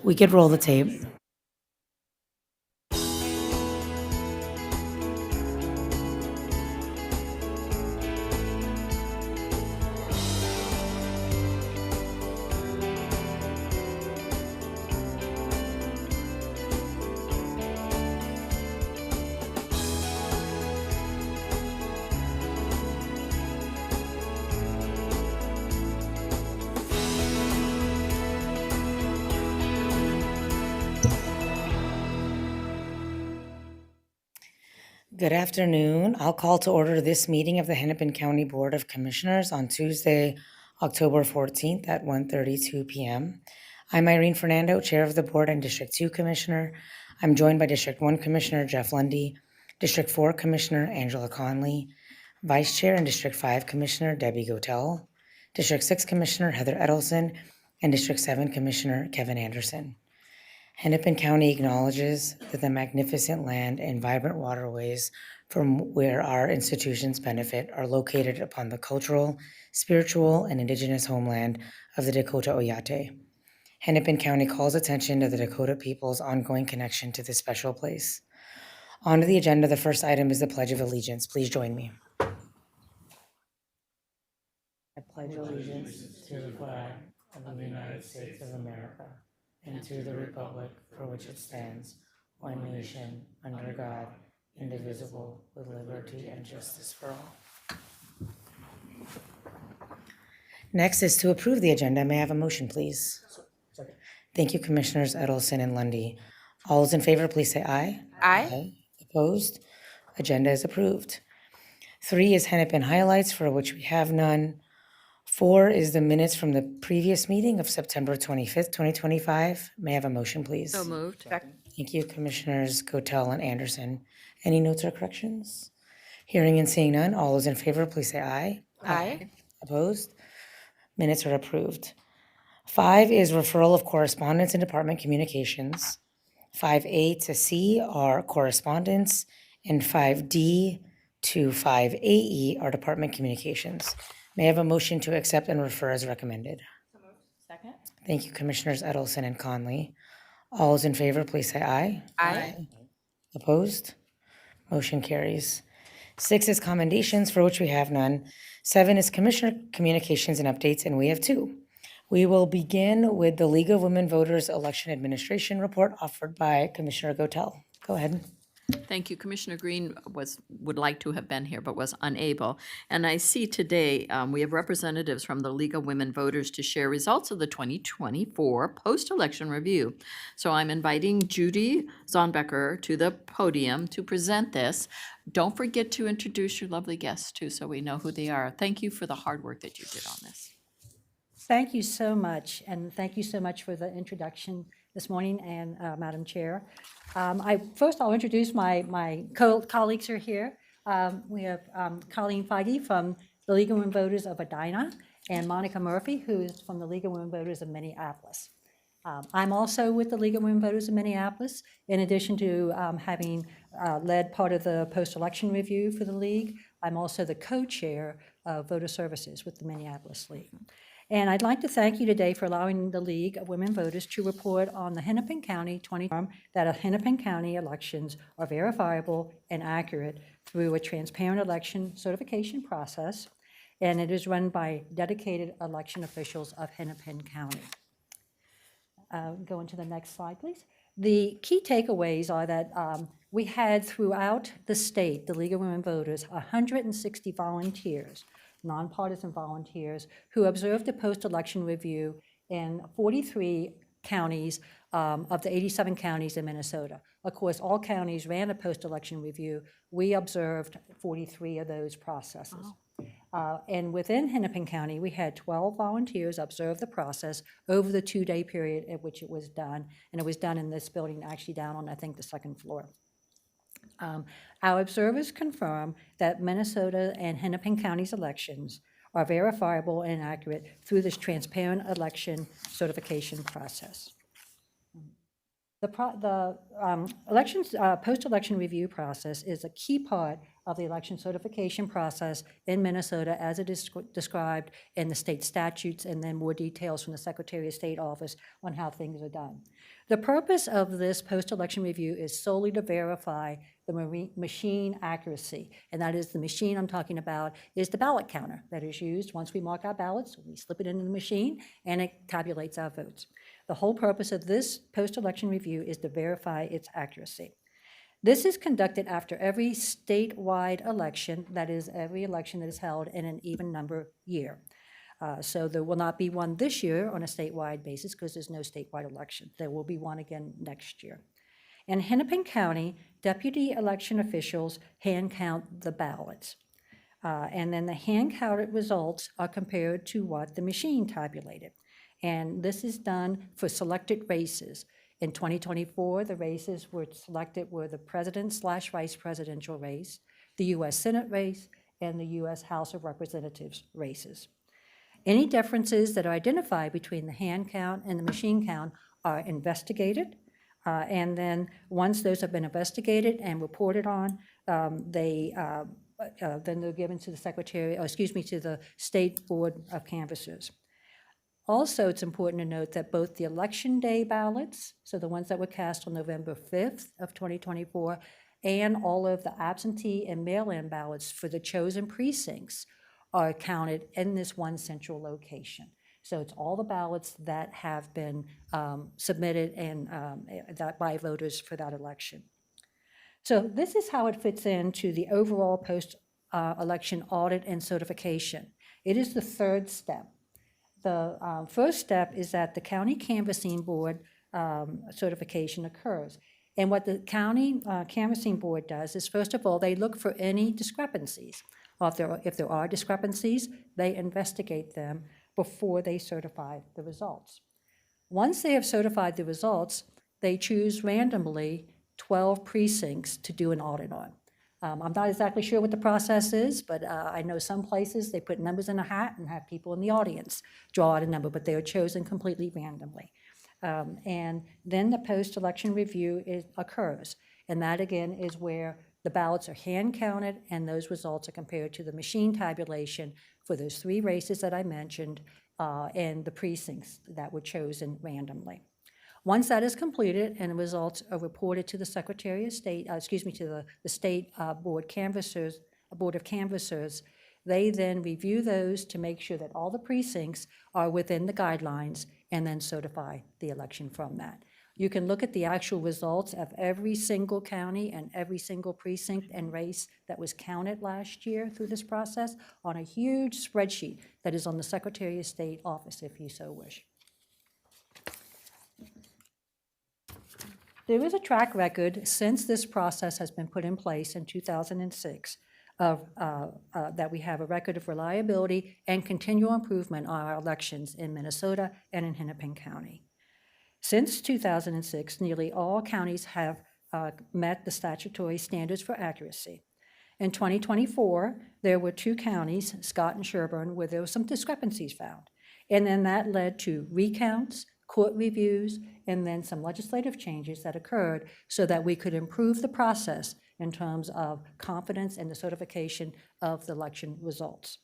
We could roll the tape. Good afternoon. I'll call to order this meeting of the Hennepin County Board of Commissioners on Tuesday, October 14th at 1:32 p.m. I'm Irene Fernando, Chair of the Board and District 2 Commissioner. I'm joined by District 1 Commissioner Jeff Lundy, District 4 Commissioner Angela Conley, Vice Chair and District 5 Commissioner Debbie Gotel, District 6 Commissioner Heather Edelson, and District 7 Commissioner Kevin Anderson. Hennepin County acknowledges that the magnificent land and vibrant waterways from where our institutions benefit are located upon the cultural, spiritual, and indigenous homeland of the Dakota Oyate. Hennepin County calls attention to the Dakota people's ongoing connection to this special place. On to the agenda, the first item is the Pledge of Allegiance. Please join me. I pledge allegiance to the flag of the United States of America and to the republic for which it stands, one nation, under God, indivisible, with liberty and justice for all. Next is to approve the agenda. May I have a motion, please? Second. Thank you, Commissioners Edelson and Lundy. All those in favor, please say aye. Aye. Opposed? Agenda is approved. 3 is Hennepin highlights, for which we have none. 4 is the minutes from the previous meeting of September 25th, 2025. May I have a motion, please? So moved. Thank you, Commissioners Gotel and Anderson. Any notes or corrections? Hearing and seeing none, all those in favor, please say aye. Aye. Opposed? Minutes are approved. 5 is referral of correspondence and department communications. 5A to C are correspondence, and 5D to 5AE are department communications. May I have a motion to accept and refer as recommended? Second. Thank you, Commissioners Edelson and Conley. All those in favor, please say aye. Aye. Opposed? Motion carries. 6 is commendations, for which we have none. 7 is Commissioner communications and updates, and we have 2. We will begin with the League of Women Voters Election Administration report offered by Commissioner Gotel. Go ahead. Thank you. Commissioner Green would like to have been here but was unable. And I see today we have representatives from the League of Women Voters to share results of the 2024 post-election review. So I'm inviting Judy Zonbecker to the podium to present this. Don't forget to introduce your lovely guests too, so we know who they are. Thank you for the hard work that you did on this. Thank you so much, and thank you so much for the introduction this morning, and Madam Chair. I'll introduce my colleagues who are here. We have Colleen Feige from the League of Women Voters of Edina, and Monica Murphy, who is from the League of Women Voters of Minneapolis. I'm also with the League of Women Voters of Minneapolis, in addition to having led part of the post-election review for the League. I'm also the co-chair of Voter Services with the Minneapolis League. And I'd like to thank you today for allowing the League of Women Voters to report on the Hennepin County that Hennepin County elections are verifiable and accurate through a transparent election certification process, and it is run by dedicated election officials of Hennepin County. Go into the next slide, please. The key takeaways are that we had throughout the state, the League of Women Voters, 160 volunteers, nonpartisan volunteers, who observed the post-election review in 43 counties of the 87 counties in Minnesota. Of course, all counties ran a post-election review. We observed 43 of those processes. And within Hennepin County, we had 12 volunteers observe the process over the 2-day period at which it was done. And it was done in this building, actually down on, I think, the 2nd floor. Our observers confirm that Minnesota and Hennepin County's elections are verifiable and accurate through this transparent election certification process. Elections, post-election review process is a key part of the election certification process in Minnesota as it is described in the state statutes, and then more details from the Secretary of State office on how things are done. The purpose of this post-election review is solely to verify the machine accuracy, and that is the machine I'm talking about is the ballot counter that is used once we mark our ballots, we slip it into the machine, and it tabulates our votes. The whole purpose of this post-election review is to verify its accuracy. This is conducted after every statewide election, that is, every election that is held in an even number year. So there will not be one this year on a statewide basis because there's no statewide election. There will be one again next year. In Hennepin County, deputy election officials hand count the ballots. And then the hand-counted results are compared to what the machine tabulated. And this is done for selected races. In 2024, the races were selected were the president/vice presidential race, the U.S. Senate race, and the U.S. House of Representatives races. Any differences that are identified between the hand count and the machine count are investigated. And then once those have been investigated and reported on, then they're given to the to the State Board of Canvassers. Also, it's important to note that both the election day ballots, so the ones that were cast on November 5th of 2024, and all of the absentee and mail-in ballots for the chosen precincts are counted in this one central location. So it's all the ballots that have been submitted and that by voters for that election. So this is how it fits into the overall post-election audit and certification. It is the third step. The first step is that the County Canvassing Board certification occurs. And what the County Canvassing Board does is, first of all, they look for any discrepancies. If there are discrepancies, they investigate them before they certify the results. Once they have certified the results, they choose randomly 12 precincts to do an audit on. I'm not exactly sure what the process is, but I know some places they put numbers in a hat and have people in the audience draw out a number, but they are chosen completely randomly. And then the post-election review occurs, and that again is where the ballots are hand counted and those results are compared to the machine tabulation for those three races that I mentioned and the precincts that were chosen randomly. Once that is completed and the results are reported to the Secretary of State, to the State Board of Canvassers, they then review those to make sure that all the precincts are within the guidelines and then certify the election from that. You can look at the actual results of every single county and every single precinct and race that was counted last year through this process on a huge spreadsheet that is on the Secretary of State office, if you so wish. There is a track record since this process has been put in place in 2006 that we have a record of reliability and continual improvement on our elections in Minnesota and in Hennepin County. Since 2006, nearly all counties have met the statutory standards for accuracy. In 2024, there were 2 counties, Scott and Sherburne, where there were some discrepancies found. And then that led to recounts, court reviews, and then some legislative changes that occurred so that we could improve the process in terms of confidence in the certification of the election results.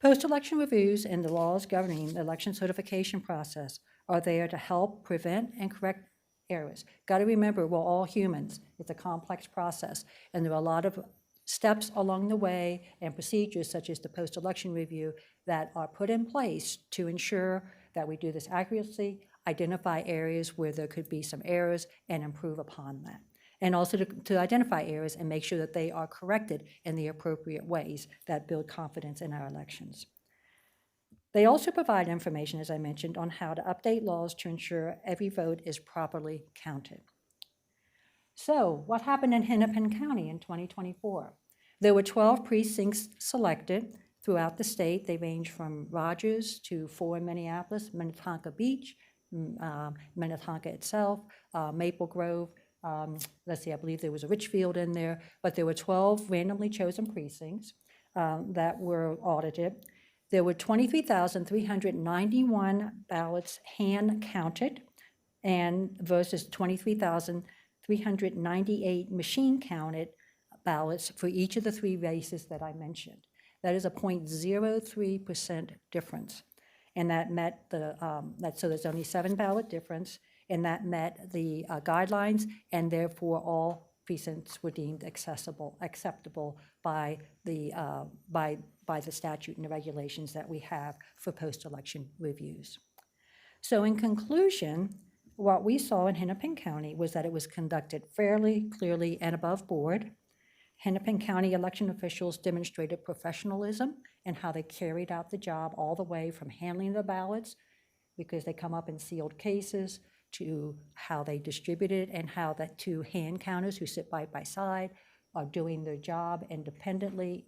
Post-election reviews and the laws governing the election certification process are there to help prevent and correct errors. Got to remember, we're all humans. It's a complex process, and there are a lot of steps along the way and procedures such as the post-election review that are put in place to ensure that we do this accurately, identify areas where there could be some errors, and improve upon that. And also to identify errors and make sure that they are corrected in the appropriate ways that build confidence in our elections. They also provide information, as I mentioned, on how to update laws to ensure every vote is properly counted. So, what happened in Hennepin County in 2024? There were 12 precincts selected throughout the state. They range from Rogers to 4 in Minneapolis, Minnetonka Beach, Minnetonka itself, Maple Grove. I believe there was a Richfield in there, but there were 12 randomly chosen precincts that were audited. There were 23,391 ballots hand counted and versus 23,398 machine-counted ballots for each of the three races that I mentioned. That is a 0.03% difference. And that met so there's only 7 ballot difference, and that met the guidelines, and therefore all precincts were deemed acceptable by the statute and the regulations that we have for post-election reviews. So in conclusion, what we saw in Hennepin County was that it was conducted fairly, clearly, and above board. Hennepin County election officials demonstrated professionalism in how they carried out the job, all the way from handling the ballots, because they come up in sealed cases, to how they distributed, and how that 2 hand counters who sit side by side are doing their job independently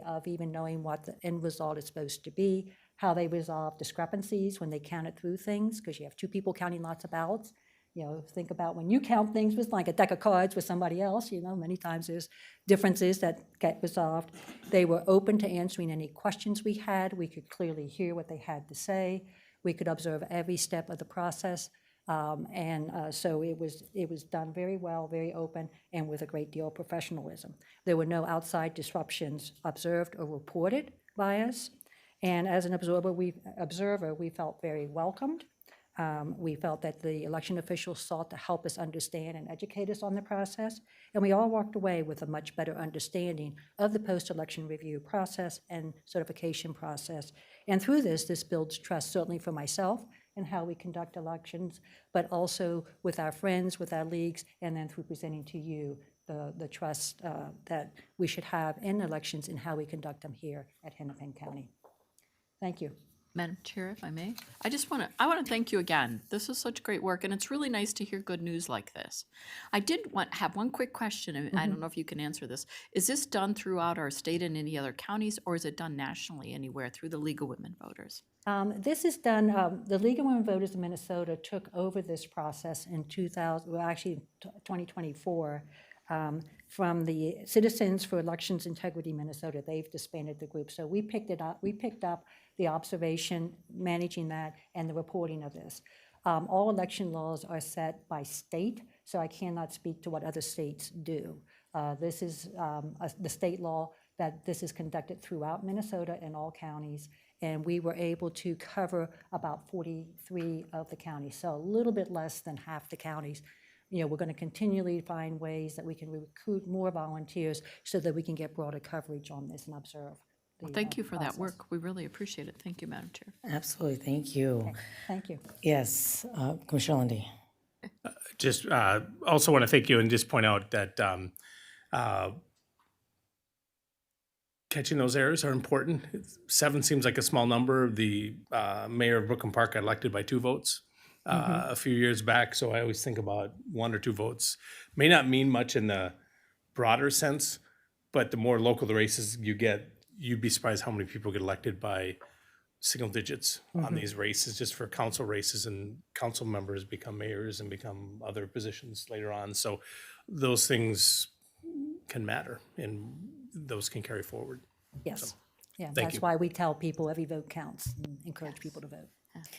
of even knowing what the end result is supposed to be, how they resolve discrepancies when they counted through things, because you have 2 people counting lots of ballots. You know, think about when you count things with like a deck of cards with somebody else, you know, many times there's differences that get resolved. They were open to answering any questions we had. We could clearly hear what they had to say. We could observe every step of the process. So it was done very well, very open, and with a great deal of professionalism. There were no outside disruptions observed or reported by us. And as an observer, we felt very welcomed. We felt that the election officials sought to help us understand and educate us on the process, and we all walked away with a much better understanding of the post-election review process and certification process. And through this builds trust, certainly for myself and how we conduct elections, but also with our friends, with our leagues, and then through presenting to you the trust that we should have in elections and how we conduct them here at Hennepin County. Thank you. Madam Chair, if I may, I want to thank you again. This is such great work, and it's really nice to hear good news like this. I did have one quick question, and I don't know if you can answer this. Is this done throughout our state and any other counties, or is it done nationally anywhere through the League of Women Voters? This is done, the League of Women Voters of Minnesota took over this process in 2024, from the Citizens for Elections Integrity Minnesota. They've disbanded the group. So we picked it up. We picked up the observation, managing that, and the reporting of this. All election laws are set by state, so I cannot speak to what other states do. This is the state law that this is conducted throughout Minnesota in all counties, and we were able to cover about 43 of the counties, so a little bit less than half the counties. You know, we're going to continually find ways that we can recruit more volunteers so that we can get broader coverage on this and observe. Well, thank you for that work. We really appreciate it. Thank you, Madam Chair. Absolutely, thank you. Okay, thank you. Yes, Commissioner Lundy. Just also want to thank you and just point out that catching those errors are important. 7 seems like a small number. The mayor of Brooklyn Park got elected by 2 votes. A few years back, so I always think about 1 or 2 votes. May not mean much in the broader sense, but the more local the races you get, you'd be surprised how many people get elected by single digits on these races, just for council races, and council members become mayors and become other positions later on. So those things can matter, and those can carry forward. Yes. Yeah, thank that's you. why we tell people every vote counts and encourage people to vote.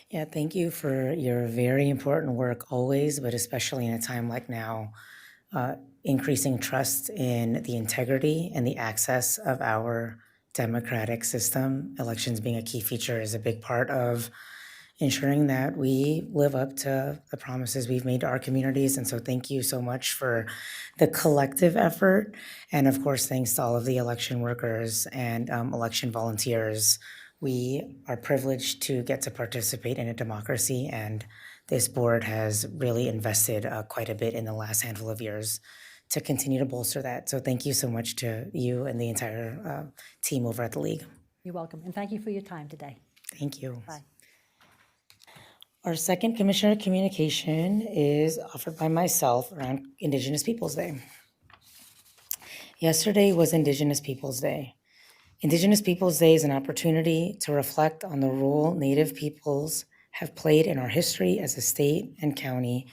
Yeah, thank you for your very important work always, but especially in a time like now, increasing trust in the integrity and the access of our democratic system. Elections being a key feature is a big part of ensuring that we live up to the promises we've made to our communities. And so thank you so much for the collective effort. And of course, thanks to all of the election workers and election volunteers. We are privileged to get to participate in a democracy, and this board has really invested quite a bit in the last handful of years to continue to bolster that. So thank you so much to you and the entire team over at the League. You're welcome, and thank you for your time today. Thank you. Bye. Our second Commissioner communication is offered by myself around Indigenous Peoples Day. Yesterday was Indigenous Peoples Day. Indigenous Peoples Day is an opportunity to reflect on the role Native peoples have played in our history as a state and county,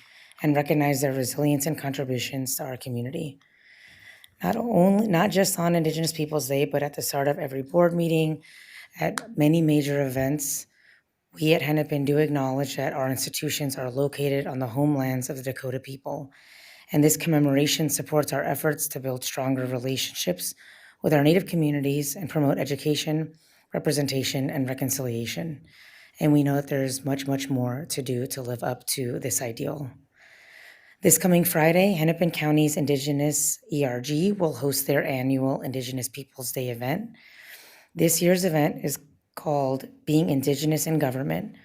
and recognize their resilience and contributions to our community. Not just on Indigenous Peoples Day, but at the start of every board meeting, at many major events, We at Hennepin do acknowledge that our institutions are located on the homelands of the Dakota people, and this commemoration supports our efforts to build stronger relationships with our Native communities and promote education, representation, and reconciliation. And we know that there's much, much more to do to live up to this ideal. This coming Friday, Hennepin County's Indigenous ERG will host their annual Indigenous Peoples Day event. This year's event is called Being Indigenous in Government,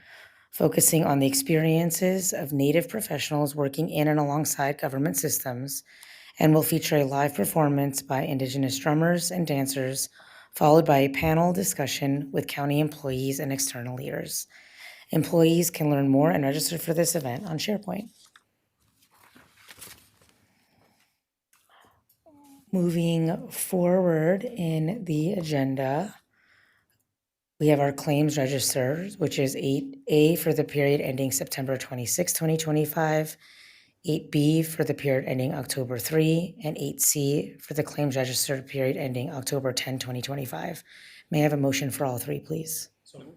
focusing on the experiences of Native professionals working in and alongside government systems, and will feature a live performance by Indigenous drummers and dancers, followed by a panel discussion with county employees and external leaders. Employees can learn more and register for this event on SharePoint. Moving forward in the agenda, we have our claims register, which is 8A for the period ending September 26, 2025, 8B for the period ending October 3, and 8C for the claims register period ending October 10, 2025. May I have a motion for all three, please? Second.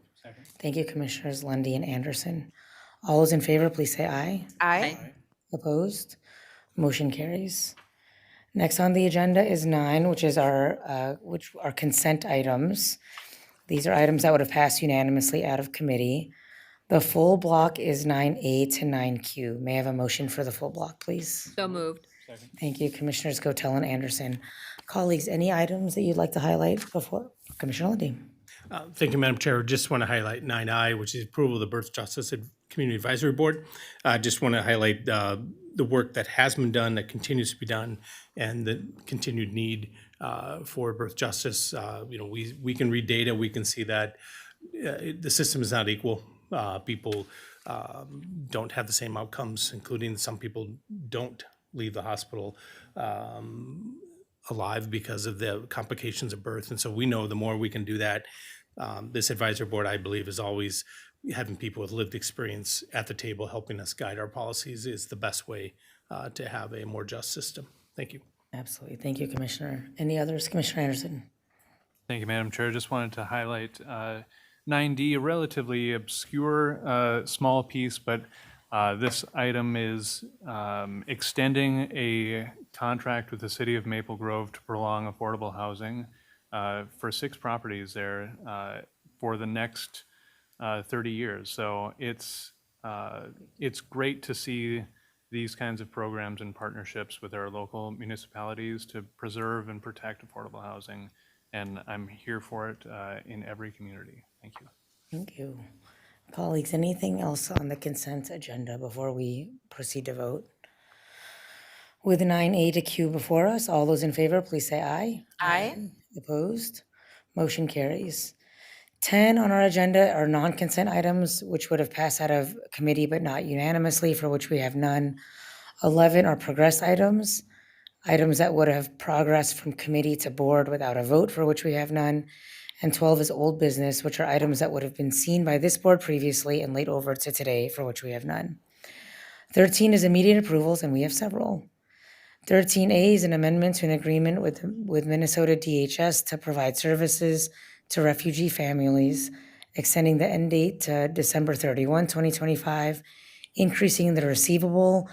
Thank you, Commissioners Lundy and Anderson. All those in favor, please say aye. Aye. Opposed? Motion carries. Next on the agenda is 9, which are consent items. These are items that would have passed unanimously out of committee. The full block is 9A to 9Q. May I have a motion for the full block, please? So moved. Thank you, Commissioners Gotell and Anderson. Colleagues, any items that you'd like to highlight before Commissioner Lundy? Thank you, Madam Chair. Just want to highlight 9I, which is approval of the Birth Justice Community Advisory Board. I just want to highlight the work that has been done, that continues to be done, and the continued need for birth justice. We can read data, we can see that the system is not equal. People don't have the same outcomes, including some people don't leave the hospital alive because of the complications of birth. And so we know the more we can do that, this advisory board, I believe, is always having people with lived experience at the table helping us guide our policies is the best way to have a more just system. Thank you. Absolutely. Thank you, Commissioner. Any others? Commissioner Anderson? Thank you, Madam Chair. Just wanted to highlight 9D, a relatively obscure small piece, but this item is extending a contract with the City of Maple Grove to prolong affordable housing for 6 properties there for the next 30 years. So it's great to see these kinds of programs and partnerships with our local municipalities to preserve and protect affordable housing. And I'm here for it in every community. Thank you. Thank you. Colleagues, anything else on the consent agenda before we proceed to vote? With 9A to Q before us, all those in favor, please say aye. Aye. Opposed? Motion carries. 10 on our agenda are non-consent items, which would have passed out of committee but not unanimously, for which we have none. 11 are progress items, items that would have progressed from committee to board without a vote, for which we have none. And 12 is old business, which are items that would have been seen by this board previously and laid over to today, for which we have none. 13 is immediate approvals, and we have several. 13A is an amendment to an agreement with Minnesota DHS to provide services to refugee families, extending the end date to December 31, 2025, increasing the receivable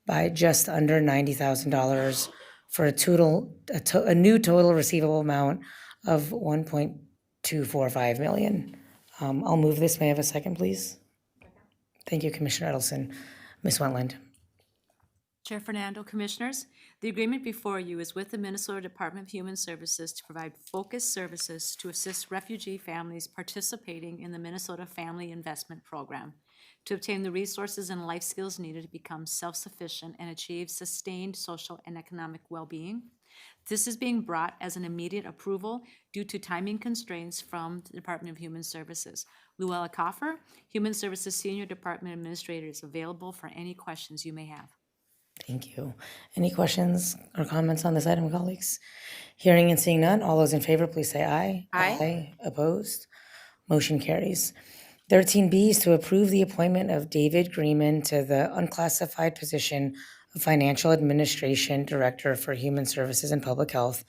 by just under $90,000 for a new total receivable amount of $1.245 million. I'll move this. May I have a second, please? Thank you, Commissioner Edelson. Ms. Wentland. Chair Fernando, Commissioners, the agreement before you is with the Minnesota Department of Human Services to provide focused services to assist refugee families participating in the Minnesota Family Investment Program to obtain the resources and life skills needed to become self-sufficient and achieve sustained social and economic well-being. This is being brought as an immediate approval due to timing constraints from the Department of Human Services. Luella Koffer, Human Services Senior Department Administrator, is available for any questions you may have. Thank you. Any questions or comments on this item, colleagues? Hearing and seeing none, all those in favor, please say aye. Aye. Opposed? Motion carries. 13B is to approve the appointment of David Greenman to the unclassified position of Financial Administration Director for Human Services and Public Health,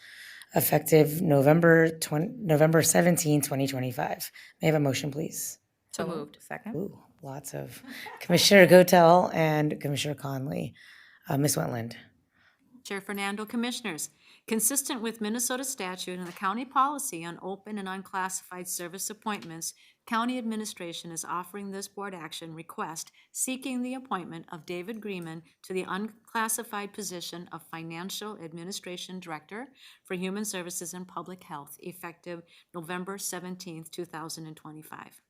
effective November 17, 2025. May I have a motion, please? So moved. Second? Ooh, lots of Commissioner Gotel and Commissioner Conley. Ms. Wetland. Chair Fernando, Commissioners, consistent with Minnesota statute and the county policy on open and unclassified service appointments, county administration is offering this board action request seeking the appointment of David Greenman to the unclassified position of Financial Administration Director for Human Services and Public Health, effective November 17th, 2025.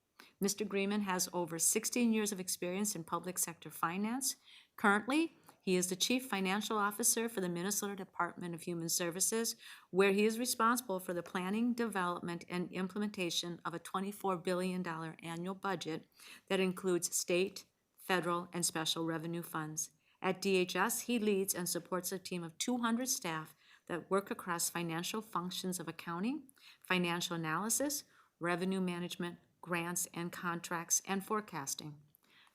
Mr. Greenman has over 16 years of experience in public sector finance. Currently, he is the Chief Financial Officer for the Minnesota Department of Human Services, where he is responsible for the planning, development, and implementation of a $24 billion annual budget that includes state, federal, and special revenue funds. At DHS, he leads and supports a team of 200 staff that work across financial functions of accounting, financial analysis, revenue management, grants and contracts, and forecasting.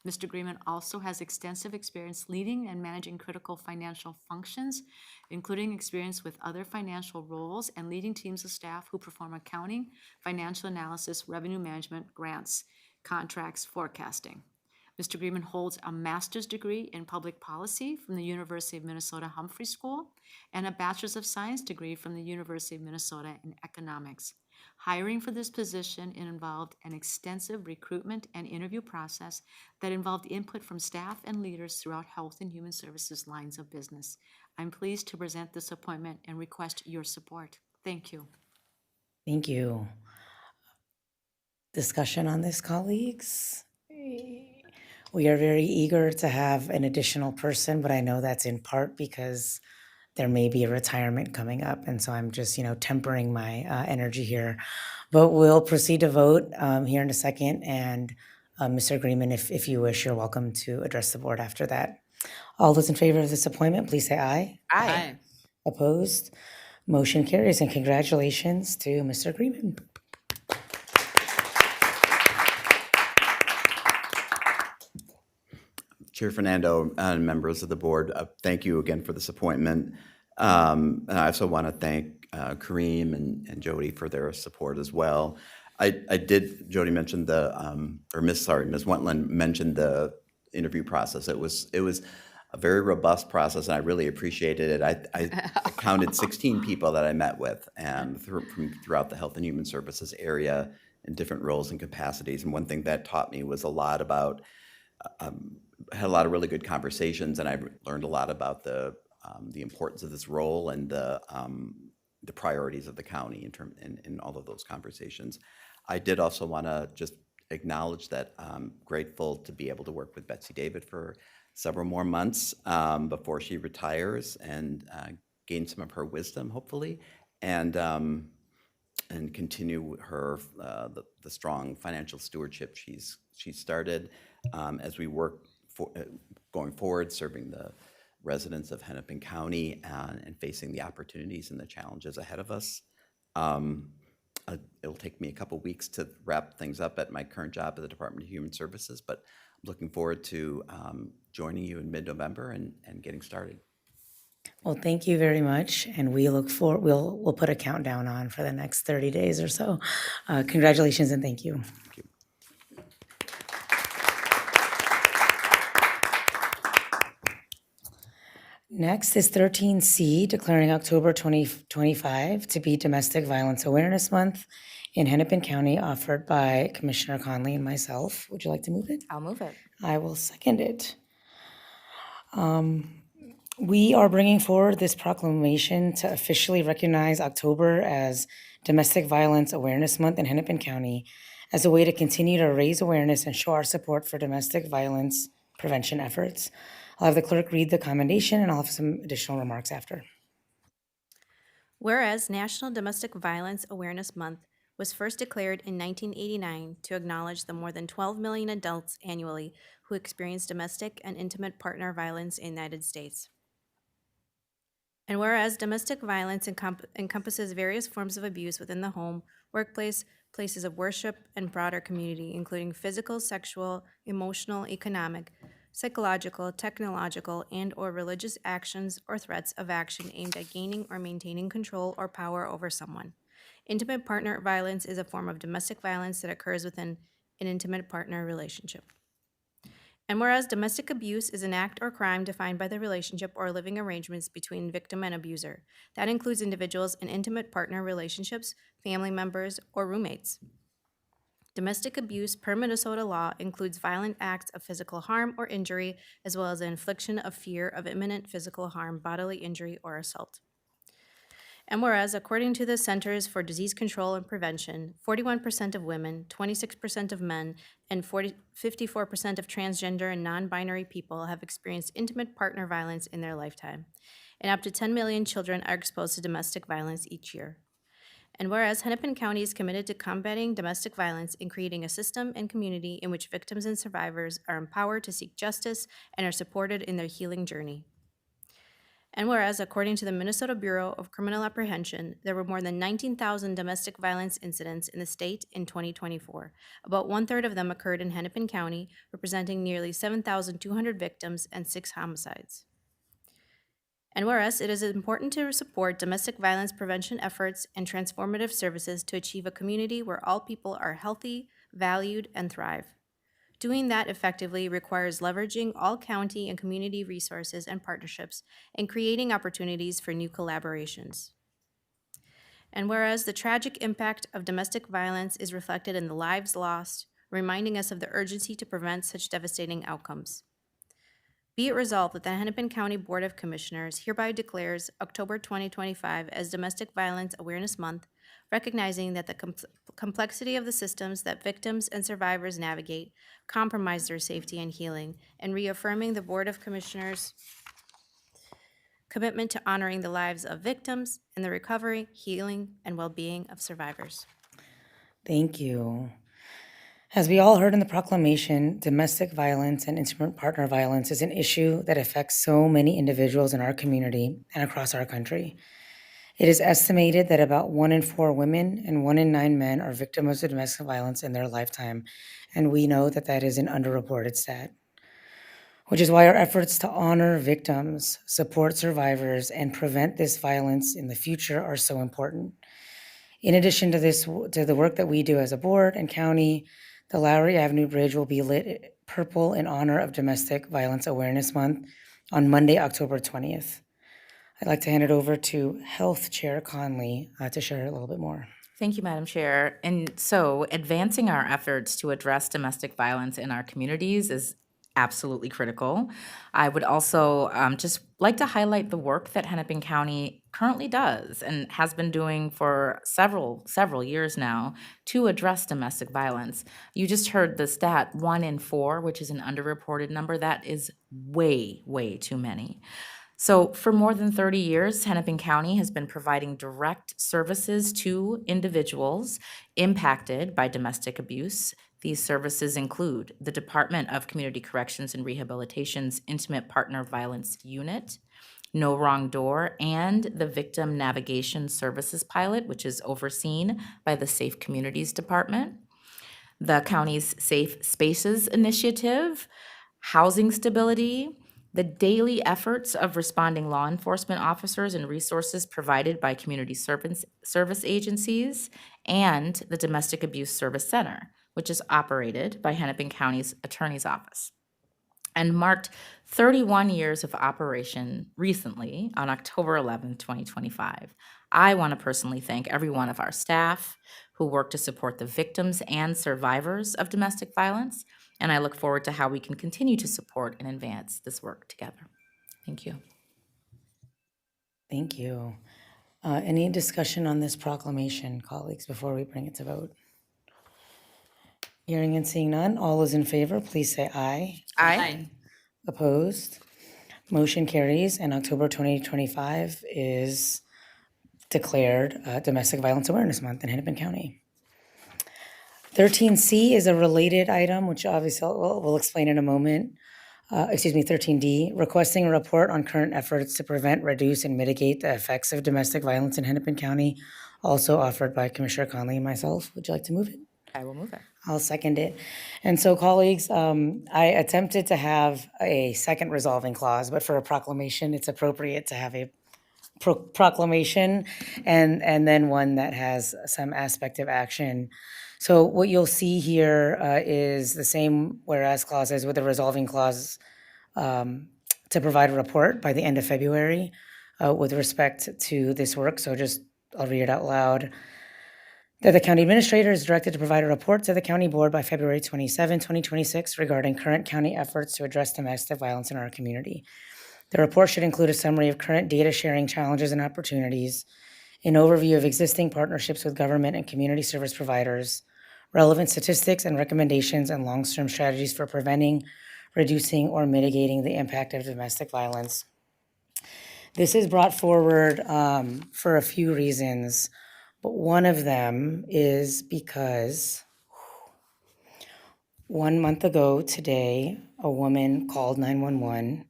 Mr. Greenman also has extensive experience leading and managing critical financial functions, including experience with other financial roles and leading teams of staff who perform accounting, financial analysis, revenue management, grants, contracts, forecasting. Mr. Greenman holds a master's degree in public policy from the University of Minnesota Humphrey School and a bachelor's of science degree from the University of Minnesota in economics. Hiring for this position involved an extensive recruitment and interview process that involved input from staff and leaders throughout health and human services lines of business. I'm pleased to present this appointment and request your support. Thank you. Thank you. Discussion on this, colleagues? We are very eager to have an additional person, but I know that's in part because there may be a retirement coming up, and so I'm just, tempering my energy here. But we'll proceed to vote here in a second, and Mr. Greenman, if you wish, you're welcome to address the board after that. All those in favor of this appointment, please say aye. Aye. Opposed? Motion carries, and congratulations to Mr. Greenman. Chair Fernando and members of the board, thank you again for this appointment. And I also want to thank Kareem and Jody for their support as well. Jody mentioned Ms. Wentland mentioned the interview process. It was a very robust process, and I really appreciated it. I counted 16 people that I met with from throughout the health and human services area in different roles and capacities. And one thing that taught me was a lot about had a lot of really good conversations, and I learned a lot about the importance of this role and the priorities of the county in all of those conversations. I did also want to just acknowledge that I'm grateful to be able to work with Betsy David for several more months before she retires and gain some of her wisdom, hopefully, and continue her the strong financial stewardship she's started as we work going forward, serving the residents of Hennepin County and facing the opportunities and the challenges ahead of us. It'll take me a couple weeks to wrap things up at my current job at the Department of Human Services, but I'm looking forward to joining you in mid-November and getting started. Well, thank you very much, and we look forward. We'll put a countdown on for the next 30 days or so. Congratulations and thank you. Thank you. Next is 13C, declaring October 2025 to be Domestic Violence Awareness Month in Hennepin County, offered by Commissioner Conley and myself. Would you like to move it? I'll move it. I will second it. We are bringing forward this proclamation to officially recognize October as Domestic Violence Awareness Month in Hennepin County as a way to continue to raise awareness and show our support for domestic violence prevention efforts. I'll have the clerk read the commendation, and I'll have some additional remarks after. Whereas National Domestic Violence Awareness Month was first declared in 1989 to acknowledge the more than 12 million adults annually who experience domestic and intimate partner violence in the United States. And whereas domestic violence encompasses various forms of abuse within the home, workplace, places of worship, and broader community, including physical, sexual, emotional, economic, psychological, technological, and/or religious actions or threats of action aimed at gaining or maintaining control or power over someone. Intimate partner violence is a form of domestic violence that occurs within an intimate partner relationship. And whereas domestic abuse is an act or crime defined by the relationship or living arrangements between victim and abuser, that includes individuals in intimate partner relationships, family members, or roommates. Domestic abuse per Minnesota law includes violent acts of physical harm or injury, as well as the infliction of fear of imminent physical harm, bodily injury, or assault. And whereas, according to the Centers for Disease Control and Prevention, 41% of women, 26% of men, and 54% of transgender and non-binary people have experienced intimate partner violence in their lifetime, and up to 10 million children are exposed to domestic violence each year. And whereas Hennepin County is committed to combating domestic violence and creating a system and community in which victims and survivors are empowered to seek justice and are supported in their healing journey. And whereas, according to the Minnesota Bureau of Criminal Apprehension, there were more than 19,000 domestic violence incidents in the state in 2024. About 1/3 of them occurred in Hennepin County, representing nearly 7,200 victims and 6 homicides. And whereas it is important to support domestic violence prevention efforts and transformative services to achieve a community where all people are healthy, valued, and thrive. Doing that effectively requires leveraging all county and community resources and partnerships and creating opportunities for new collaborations. And whereas the tragic impact of domestic violence is reflected in the lives lost, reminding us of the urgency to prevent such devastating outcomes. Be it resolved that the Hennepin County Board of Commissioners hereby declares October 2025 as Domestic Violence Awareness Month, recognizing that the complexity of the systems that victims and survivors navigate compromise their safety and healing, and reaffirming the Board of Commissioners' commitment to honoring the lives of victims and the recovery, healing, and well-being of survivors. Thank you. As we all heard in the proclamation, domestic violence and intimate partner violence is an issue that affects so many individuals in our community and across our country. It is estimated that about 1 in 4 women and 1 in 9 men are victims of domestic violence in their lifetime, and we know that that is an underreported stat. Which is why our efforts to honor victims, support survivors, and prevent this violence in the future are so important. In addition to the work that we do as a board and county, the Lowry Avenue Bridge will be lit purple in honor of Domestic Violence Awareness Month on Monday, October 20th. I'd like to hand it over to Health Chair Conley to share a little bit more. Thank you, Madam Chair. And so advancing our efforts to address domestic violence in our communities is absolutely critical. I would also just like to highlight the work that Hennepin County currently does and has been doing for several years now to address domestic violence. You just heard the stat 1 in 4, which is an underreported number. That is way, way too many. So for more than 30 years, Hennepin County has been providing direct services to individuals impacted by domestic abuse. These services include the Department of Community Corrections and Rehabilitation's Intimate Partner Violence Unit, No Wrong Door, and the Victim Navigation Services Pilot, which is overseen by the Safe Communities Department, the county's Safe Spaces Initiative, Housing Stability, the daily efforts of responding law enforcement officers and resources provided by community service agencies, and the Domestic Abuse Service Center, which is operated by Hennepin County's Attorney's Office, and marked 31 years of operation recently on October 11, 2025. I want to personally thank every one of our staff who work to support the victims and survivors of domestic violence, and I look forward to how we can continue to support and advance this work together. Thank you. Thank you. Any discussion on this proclamation, colleagues, before we bring it to vote? Hearing and seeing none, all those in favor, please say aye. Aye. Opposed? Motion carries, and October 2025 is declared Domestic Violence Awareness Month in Hennepin County. 13C is a related item, which obviously we'll explain in a moment. 13D, requesting a report on current efforts to prevent, reduce, and mitigate the effects of domestic violence in Hennepin County, also offered by Commissioner Conley and myself. Would you like to move it? I will move it. I'll second it. And so, colleagues, I attempted to have a second resolving clause, but for a proclamation, it's appropriate to have a proclamation, and then one that has some aspect of action. So what you'll see here is the same whereas clause as with the resolving clause, to provide a report by the end of February with respect to this work. So just, I'll read it out loud. That the county administrator is directed to provide a report to the county board by February 27, 2026 regarding current county efforts to address domestic violence in our community. The report should include a summary of current data sharing challenges and opportunities, an overview of existing partnerships with government and community service providers, relevant statistics and recommendations, and long-term strategies for preventing, reducing, or mitigating the impact of domestic violence. This is brought forward for a few reasons, but one of them is because 1 month ago today, a woman called 911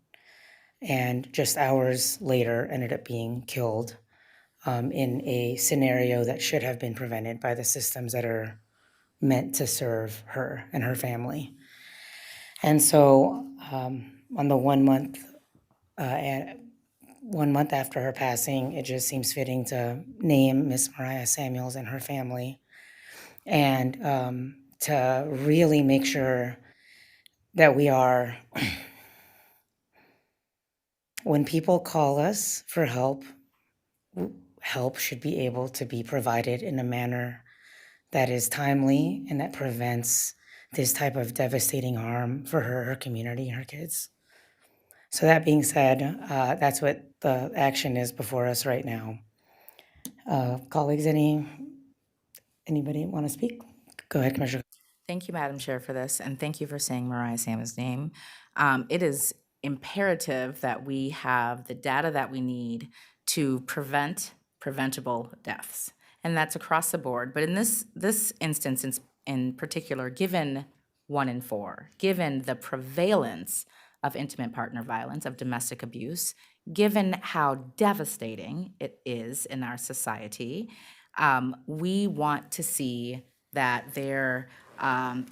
and just hours later ended up being killed in a scenario that should have been prevented by the systems that are meant to serve her and her family. And so on the 1 month, 1 month after her passing, it just seems fitting to name Miss Mariah Samuels and her family, and to really make sure that we are, when people call us for help, help should be able to be provided in a manner that is timely and that prevents this type of devastating harm for her community, and her kids. So that being said, that's what the action is before us right now. Colleagues, anybody want to speak? Go ahead, Commissioner. Thank you, Madam Chair, for this, and thank you for saying Mariah Samuel's name. It is imperative that we have the data that we need to prevent preventable deaths, and that's across the board. But in this instance, in particular, given 1 in 4, given the prevalence of intimate partner violence, of domestic abuse, given how devastating it is in our society, we want to see that there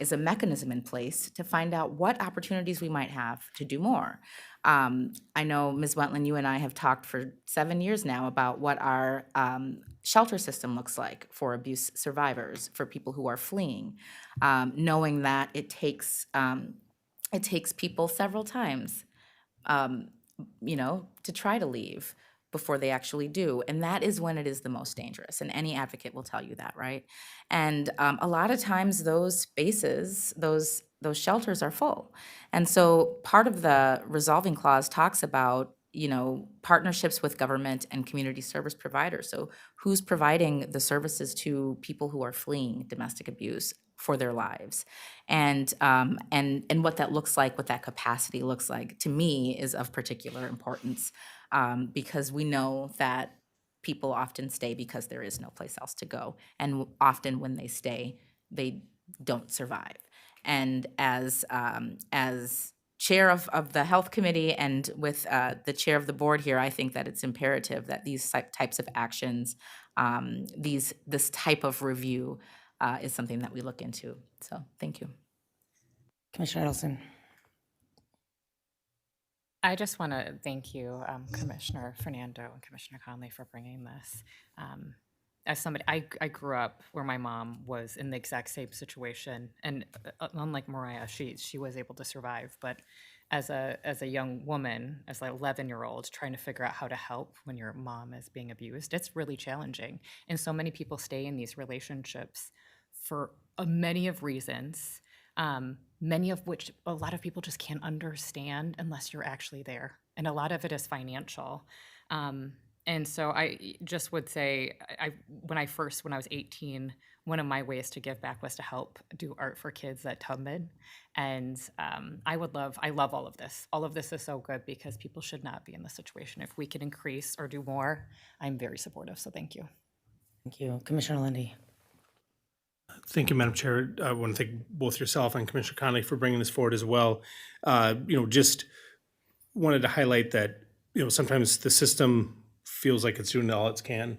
is a mechanism in place to find out what opportunities we might have to do more. I know, Ms. Wentland, you and I have talked for 7 years now about what our shelter system looks like for abuse survivors, for people who are fleeing, knowing that it takes people several times, to try to leave before they actually do. And that is when it is the most dangerous. And any advocate will tell you that, right? And a lot of times those spaces, those shelters are full. And so part of the resolving clause talks about, partnerships with government and community service providers. So who's providing the services to people who are fleeing domestic abuse for their lives, and what that looks like, what that capacity looks like, to me is of particular importance, because we know that people often stay because there is no place else to go, and often when they stay, they don't survive. And as chair of the health committee and with the chair of the board here, I think that it's imperative that these types of actions, this type of review, is something that we look into. So thank you. Commissioner Edelson. I just want to thank you, Commissioner Fernando and Commissioner Conley, for bringing this. As somebody, I grew up where my mom was in the exact same situation, and unlike Mariah, she was able to survive. But as a young woman, as an 11-year-old, trying to figure out how to help when your mom is being abused, it's really challenging. And so many people stay in these relationships for many of reasons, many of which a lot of people just can't understand unless you're actually there. And a lot of it is financial. And so I just would say, when I was 18, one of my ways to give back was to help do art for kids at Tubman. And I love all of this. All of this is so good because people should not be in this situation. If we can increase or do more, I'm very supportive. So thank you. Thank you. Commissioner Lundy. Thank you, Madam Chair. I want to thank both yourself and Commissioner Conley for bringing this forward as well. Just wanted to highlight that, sometimes the system feels like it's doing all it can,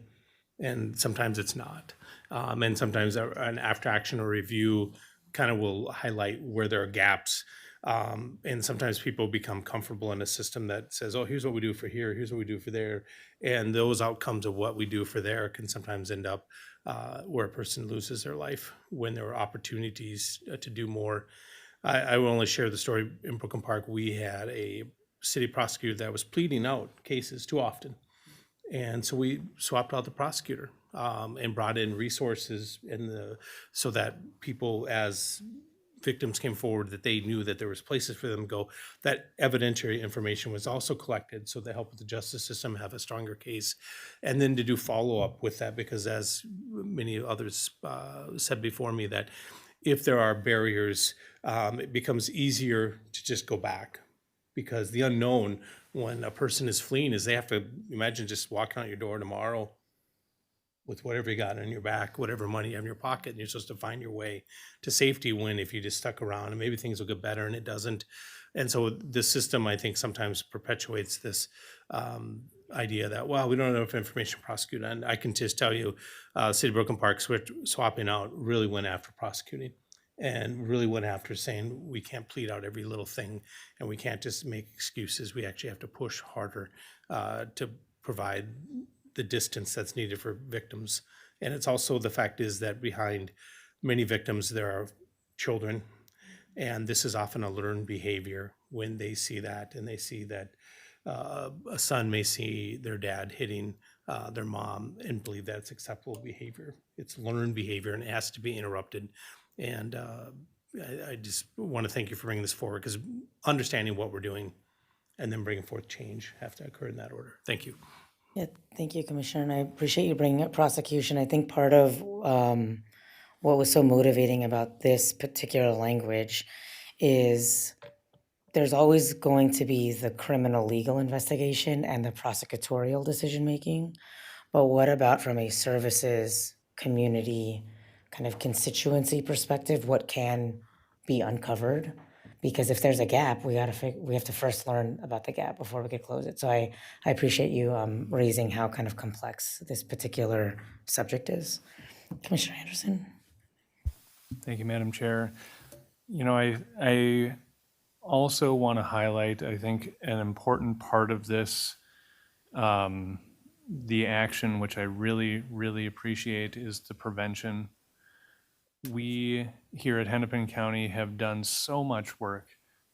and sometimes it's not. And sometimes an after action or review kind of will highlight where there are gaps. And sometimes people become comfortable in a system that says, oh, here's what we do for here, here's what we do for there. And those outcomes of what we do for there can sometimes end up where a person loses their life when there are opportunities to do more. I will only share the story in Brooklyn Park. We had a city prosecutor that was pleading out cases too often. And so we swapped out the prosecutor and brought in resources so that people, as victims came forward, that they knew that there was places for them to go. That evidentiary information was also collected so they help with the justice system have a stronger case, and then to do follow-up with that, because as many others said before me, that if there are barriers, it becomes easier to just go back, because the unknown when a person is fleeing is they have to imagine just walking out your door tomorrow with whatever you got on your back, whatever money you have in your pocket, and you're supposed to find your way to safety, when if you just stuck around and maybe things will get better and it doesn't. And so the system, I think, sometimes perpetuates this idea that, well, we don't have enough information to prosecute. And I can just tell you, City of Brooklyn Park swapping out really went after prosecuting, and really went after saying we can't plead out every little thing and we can't just make excuses. We actually have to push harder to provide the distance that's needed for victims. And it's also, the fact is that behind many victims, there are children. And this is often a learned behavior when they see that, and they see that a son may see their dad hitting their mom and believe that it's acceptable behavior. It's learned behavior and it has to be interrupted. And I just want to thank you for bringing this forward, because understanding what we're doing and then bringing forth change have to occur in that order. Thank you. Yeah, thank you, Commissioner, and I appreciate you bringing up prosecution. I think part of what was so motivating about this particular language is there's always going to be the criminal legal investigation and the prosecutorial decision-making. But what about from a services, community, kind of constituency perspective, what can be uncovered? Because if there's a gap, we have to first learn about the gap before we could close it. So I appreciate you raising how kind of complex this particular subject is. Commissioner Anderson? Thank you, Madam Chair. You know, I also want to highlight, I think, an important part of this, the action, which I really, really appreciate, is the prevention. We here at Hennepin County have done so much work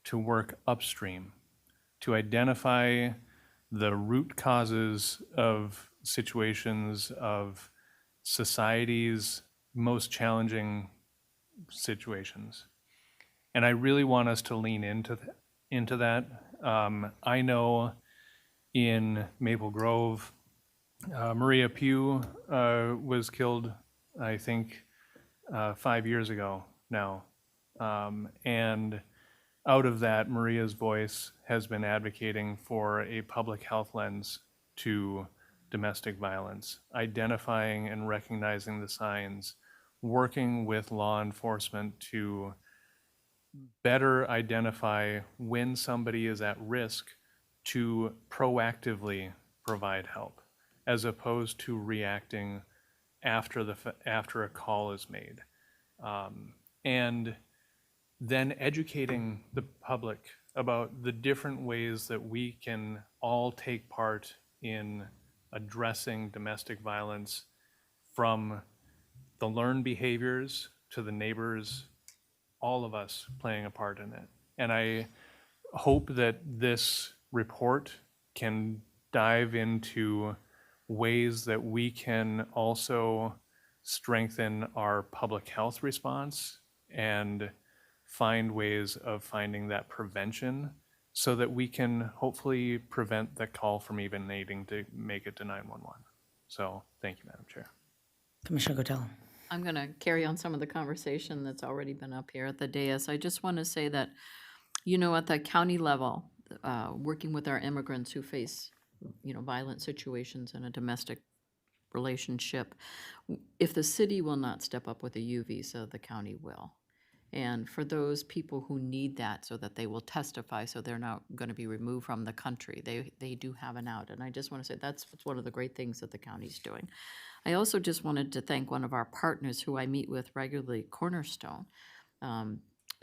to work upstream, to identify the root causes of situations, of society's most challenging situations. And I really want us to lean into that. I know in Maple Grove, Maria Pugh was killed, I think, 5 years ago now. And out of that, Maria's voice has been advocating for a public health lens to domestic violence, identifying and recognizing the signs, working with law enforcement to better identify when somebody is at risk to proactively provide help, as opposed to reacting after a call is made. And then educating the public about the different ways that we can all take part in addressing domestic violence, from the learned behaviors to the neighbors, all of us playing a part in it. And I hope that this report can dive into ways that we can also strengthen our public health response and find ways of finding that prevention, so that we can hopefully prevent the call from even needing to make it to 911. So thank you, Madam Chair. Commissioner Gotell? I'm going to carry on some of the conversation that's already been up here at the dais. I just want to say that, you know, at the county level, working with our immigrants who face, you know, violent situations in a domestic relationship, if the city will not step up with a U visa, the county will. And for those people who need that so that they will testify, so they're not going to be removed from the country, they do have an out. And I just want to say that's one of the great things that the county's doing. I also just wanted to thank one of our partners who I meet with regularly, Cornerstone.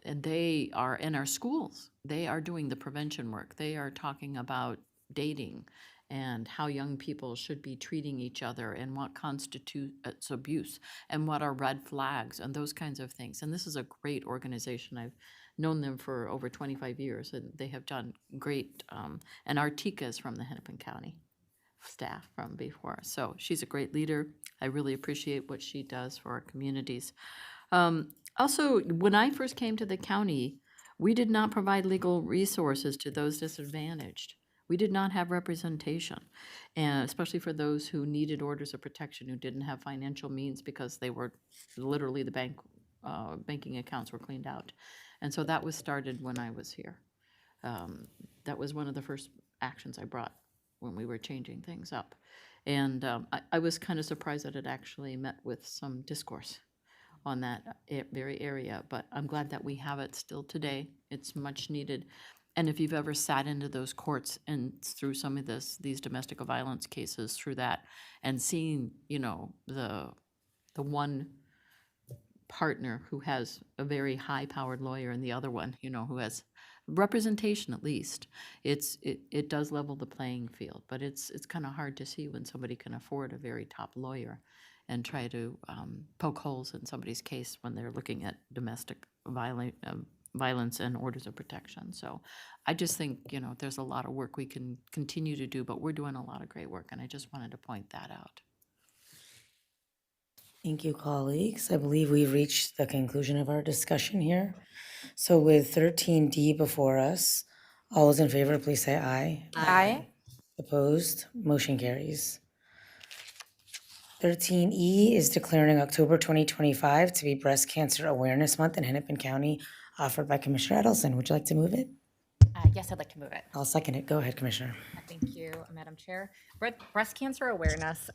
and they are in our schools. They are doing the prevention work. They are talking about dating and how young people should be treating each other and what constitutes abuse and what are red flags and those kinds of things. And this is a great organization. I've known them for over 25 years, and they have done great. And Artika is from the Hennepin County staff from before. So she's a great leader. I really appreciate what she does for our communities. Also, when I first came to the county, we did not provide legal resources to those disadvantaged. We did not have representation, and especially for those who needed orders of protection, who didn't have financial means because they were literally the banking accounts were cleaned out. And so that was started when I was here. That was one of the first actions I brought when we were changing things up. And I was kind of surprised that it actually met with some discourse on that very area, but I'm glad that we have it still today. It's much needed. And if you've ever sat into those courts and through some of these domestic violence cases through that and seen, the one partner who has a very high-powered lawyer and the other one, who has representation at least, it does level the playing field. But it's kind of hard to see when somebody can afford a very top lawyer and try to poke holes in somebody's case when they're looking at domestic violence and orders of protection. So I just think, there's a lot of work we can continue to do, but we're doing a lot of great work, and I just wanted to point that out. Thank you, colleagues. I believe we've reached the conclusion of our discussion here. So with 13D before us, all those in favor, please say aye. Aye. Opposed? Motion carries. 13E is declaring October 2025 to be Breast Cancer Awareness Month in Hennepin County, offered by Commissioner Edelson. Would you like to move it? Yes, I'd like to move it. I'll second it. Go ahead, Commissioner. Thank you, Madam Chair. Breast cancer awareness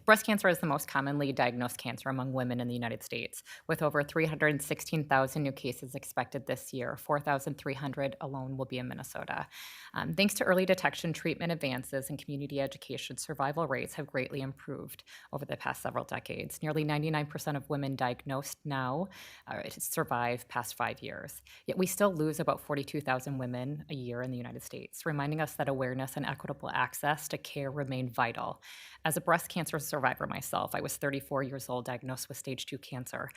breast cancer is the most commonly diagnosed cancer among women in the United States, with over 316,000 new cases expected this year. 4,300 alone will be in Minnesota. Thanks to early detection, treatment advances, and community education, survival rates have greatly improved over the past several decades. Nearly 99% of women diagnosed now survive past 5 years. Yet we still lose about 42,000 women a year in the United States, reminding us that awareness and equitable access to care remain vital. As a breast cancer survivor myself, I was 34 years old, diagnosed with stage 2 cancer.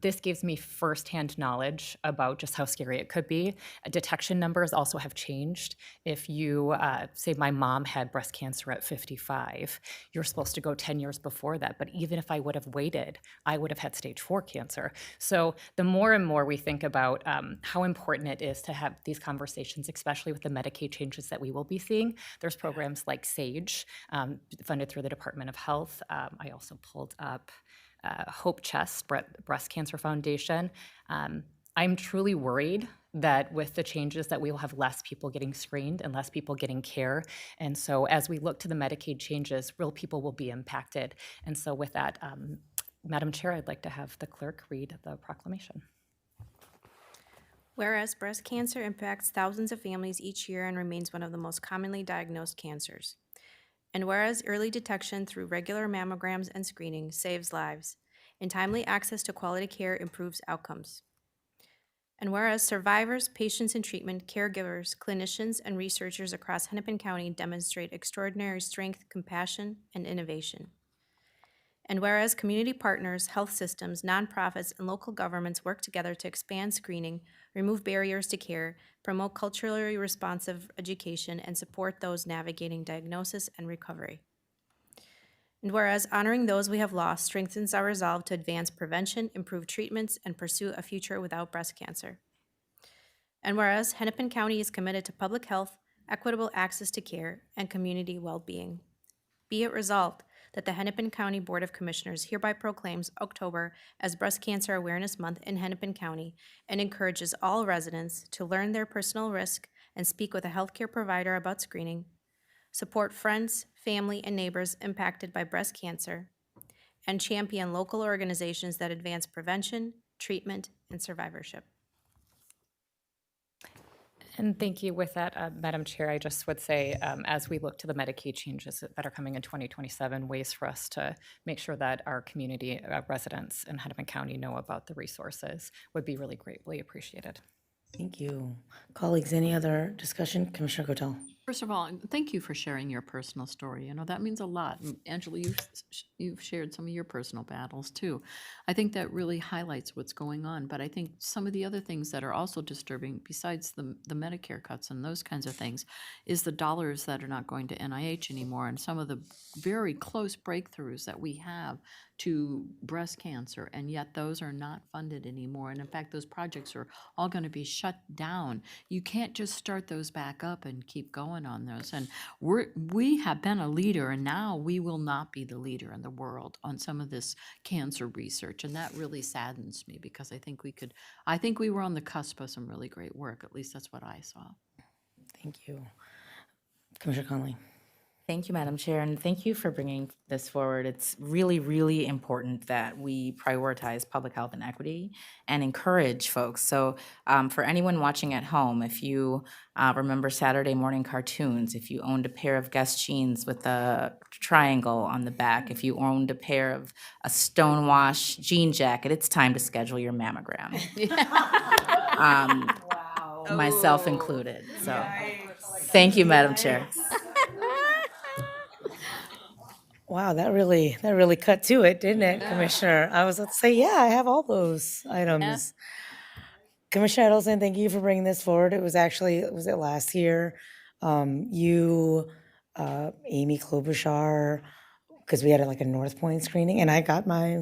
This gives me firsthand knowledge about just how scary it could be. Detection numbers also have changed. If you say my mom had breast cancer at 55, you're supposed to go 10 years before that. But even if I would have waited, I would have had stage 4 cancer. So the more and more we think about how important it is to have these conversations, especially with the Medicaid changes that we will be seeing, there's programs like SAGE, funded through the Department of Health. I also pulled up Hope Chest, Breast Cancer Foundation. I'm truly worried that with the changes that we will have less people getting screened and less people getting care. And so as we look to the Medicaid changes, real people will be impacted. And so with that, Madam Chair, I'd like to have the clerk read the proclamation. Whereas breast cancer impacts thousands of families each year and remains one of the most commonly diagnosed cancers. And whereas early detection through regular mammograms and screening saves lives, and timely access to quality care improves outcomes. And whereas survivors, patients in treatment, caregivers, clinicians, and researchers across Hennepin County demonstrate extraordinary strength, compassion, and innovation. And whereas community partners, health systems, nonprofits, and local governments work together to expand screening, remove barriers to care, promote culturally responsive education, and support those navigating diagnosis and recovery. And whereas honoring those we have lost strengthens our resolve to advance prevention, improve treatments, and pursue a future without breast cancer. And whereas Hennepin County is committed to public health, equitable access to care, and community well-being. Be it resolved that the Hennepin County Board of Commissioners hereby proclaims October as Breast Cancer Awareness Month in Hennepin County and encourages all residents to learn their personal risk and speak with a healthcare provider about screening, support friends, family, and neighbors impacted by breast cancer, and champion local organizations that advance prevention, treatment, and survivorship. And thank you. With that, Madam Chair, I just would say, as we look to the Medicaid changes that are coming in 2027, ways for us to make sure that our community residents in Hennepin County know about the resources would be really greatly appreciated. Thank you. Colleagues, any other discussion? Commissioner Gotel. First of all, thank you for sharing your personal story. You know, that means a lot. And Angela, you've shared some of your personal battles too. I think that really highlights what's going on. But I think some of the other things that are also disturbing, besides the Medicare cuts and those kinds of things, is the dollars that are not going to NIH anymore, and some of the very close breakthroughs that we have to breast cancer, and yet those are not funded anymore. And in fact, those projects are all going to be shut down. You can't just start those back up and keep going on those. And we have been a leader, and now we will not be the leader in the world on some of this cancer research. And that really saddens me, because I think we were on the cusp of some really great work. At least that's what I saw. Thank you. Commissioner Conley. Thank you, Madam Chair, and thank you for bringing this forward. It's really, really important that we prioritize public health and equity and encourage folks. So for anyone watching at home, if you remember Saturday morning cartoons, if you owned a pair of Guess jeans with a triangle on the back, if you owned a pair of a Stonewash jean jacket, it's time to schedule your mammogram. Myself included. So thank you, Madam Chair. Wow, that really cut to it, didn't it, Commissioner? I was about to say, yeah, I have all those items. Commissioner Edelson, thank you for bringing this forward. It was it last year? You, Amy Klobuchar, because we had like a North Point screening, and I got my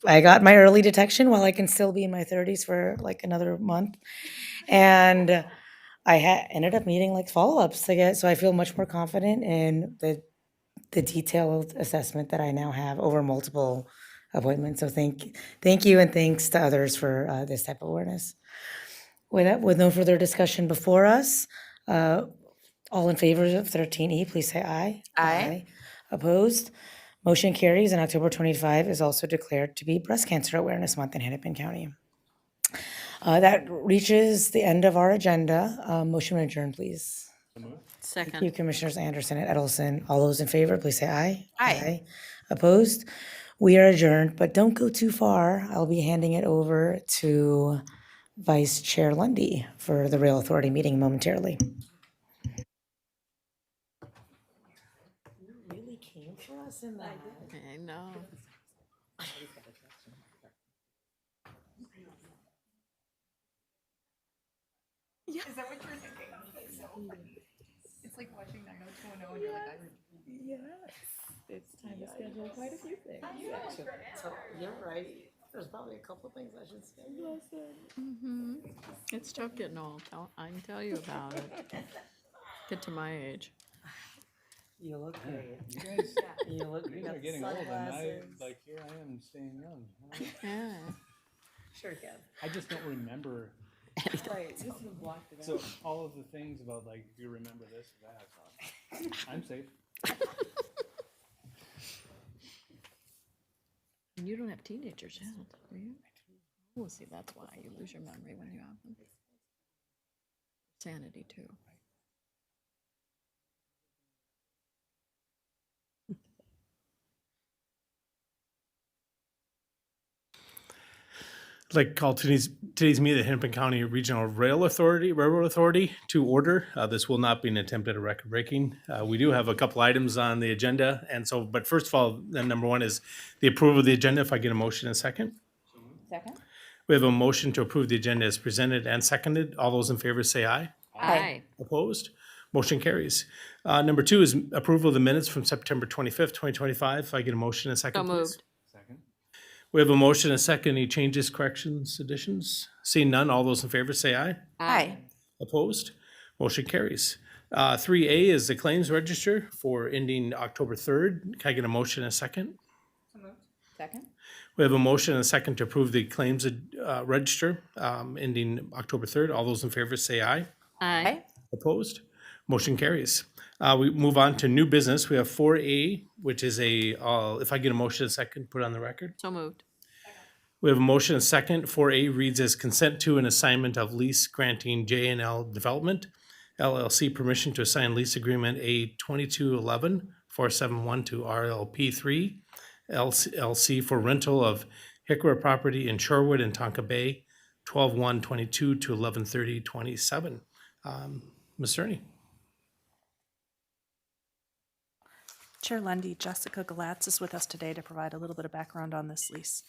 early detection while I can still be in my 30s for like another month, and I ended up needing like follow-ups to get. So I feel much more confident in the detailed assessment that I now have over multiple appointments. So thank you, and thanks to others for this type of awareness. With no further discussion before us, all in favor of 13E, please say aye. Aye. Opposed? Motion carries, and October 25 is also declared to be Breast Cancer Awareness Month in Hennepin County. That reaches the end of our agenda. Motion to adjourn, please. Thank you, Second. Commissioners Anderson and Edelson. All those in favor, please say aye. Aye. Opposed? We are adjourned, but don't go too far. I'll be handing it over to Vice Chair Lundy for the Rail Authority meeting momentarily. You really came for us in that. I know. It's like watching 90210 and you're like, Yes, it's time to schedule quite a few things. So you're right. There's probably a couple of things I should schedule. It's tough getting old. I can tell you about it. Get to my age. You look great. You guys, You look. you guys are getting old, and here I am staying young. Yeah. Sure can. I just don't remember. Right. This is blocked it So all of the things about like, if you remember this or that, I'm safe. And you don't have teenagers yet, do you? Well, see, that's why you lose your memory when you have them. Sanity, too. I'd like to call today's meeting of the Hennepin County Regional Railroad Authority to order. This will not be an attempt at a record breaking. We do have a couple items on the agenda, but first of all, then number one is the approval of the agenda. If I get a motion in a second. Second? We have a motion to approve the agenda as presented and seconded. All those in favor say aye. Aye. Opposed? Motion carries. Number two is approval of the minutes from September 25th, 2025. If I get a motion in a second, So please. moved. Second. We have a motion and a second. Any changes, corrections, additions? Seeing none, all those in favor say aye. Aye. Opposed? Motion carries. 3A is the claims register for ending October 3rd. Can I get a motion and a second? Second? We have a motion and a second to approve the claims register ending October 3rd. All those in favor say aye. Aye. Opposed? Motion carries. We move on to new business. We have 4A, which is if I get a motion and a second, put it on the record. So moved. We have a motion and second. 4A reads as consent to an assignment of lease granting J&L Development LLC permission to assign lease agreement A 2211-471 to RLP3 LLC for rental of Hickory property in Shorewood and Tonka Bay, 12/1/22 to 11/30/27. Ms. Cerny. Chair Lundy, Jessica Galatz is with us today to provide a little bit of background on this lease.